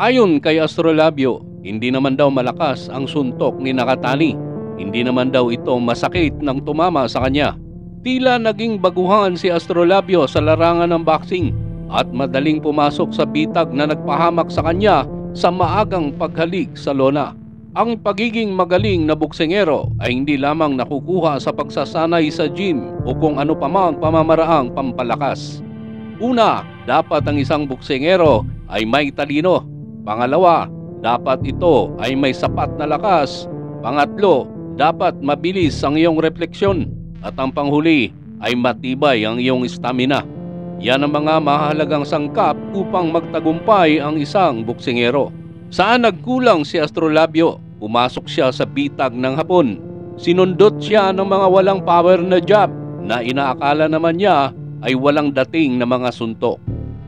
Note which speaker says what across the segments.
Speaker 1: Ayon kay Astrolabio, hindi naman daw malakas ang suntok ni Nakatani. Hindi naman daw ito masakit nang tumama sa kanya. Tila naging baguhan si Astrolabio sa larangan ng boxing at madaling pumasok sa bitag na nagpahamak sa kanya sa maagang paghalik sa lona. Ang pagiging magaling na boksingero ay hindi lamang nakukuha sa pagsasanay sa gym o kung ano pa mang pamamaraang pampalakas. Una, dapat ang isang boksingero ay may talino. Pangalawa, dapat ito ay may sapat na lakas. Pangatlo, dapat mabilis ang iyong refleksyon. At ang panghuli ay matibay ang iyong stamina. Yan ang mga mahalagang sangkap upang magtagumpay ang isang boksingero. Saan nagkulang si Astrolabio? Pumasok siya sa bitag ng hapon. Sinundot siya ng mga walang power na jab na inaakala naman niya ay walang dating na mga suntok.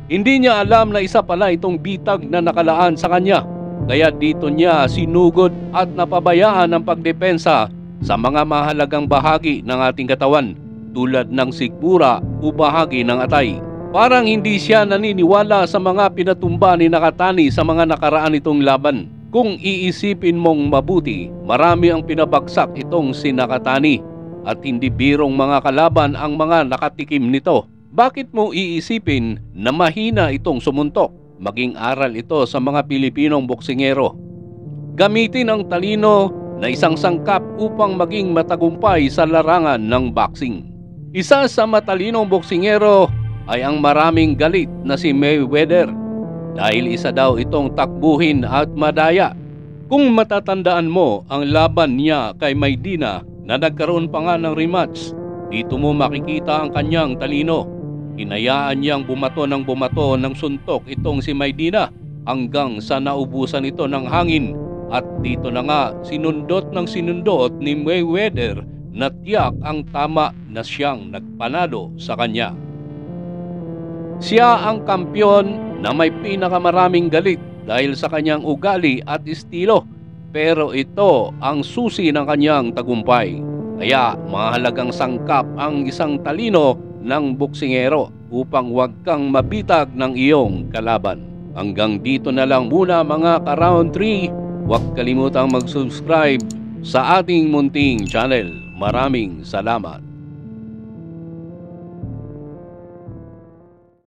Speaker 1: Hindi niya alam na isa pala itong bitag na nakalaan sa kanya. Kaya dito niya sinugod at napabayaan ang pagdepensa sa mga mahalagang bahagi ng ating katawan tulad ng sikmura o bahagi ng atay. Parang hindi siya naniniwala sa mga pinatumba ni Nakatani sa mga nakaraan itong laban. Kung iisipin mong mabuti, marami ang pinabagsak itong si Nakatani at hindi birong mga kalaban ang mga nakatikim nito. Bakit mo iisipin na mahina itong sumuntok? Maging aral ito sa mga Pilipinong boksingero. Gamitin ang talino na isang sangkap upang maging matagumpay sa larangan ng boxing. Isa sa matalinong boksingero ay ang maraming galit na si Mayweather dahil isa daw itong takbuhin at madaya. Kung matatandaan mo ang laban niya kay Maydina na nagkaroon pa nga ng rematch, dito mo makikita ang kanyang talino. Hinayaan niyang bumato ng suntok itong si Maydina hanggang sa naubusan ito ng hangin. At dito na nga sinundot ni Mayweather na tiyak ang tama na siyang nagpanalo sa kanya. Siya ang kampyon na may pinakamaraming galit dahil sa kanyang ugali at estilo. Pero ito ang susi ng kanyang tagumpay. Kaya mahalagang sangkap ang isang talino ng boksingero upang huwag kang mabitag ng iyong kalaban. Hanggang dito na lang muna mga ka-round 3. Huwag kalimutang mag-subscribe sa ating munting channel. Maraming salamat.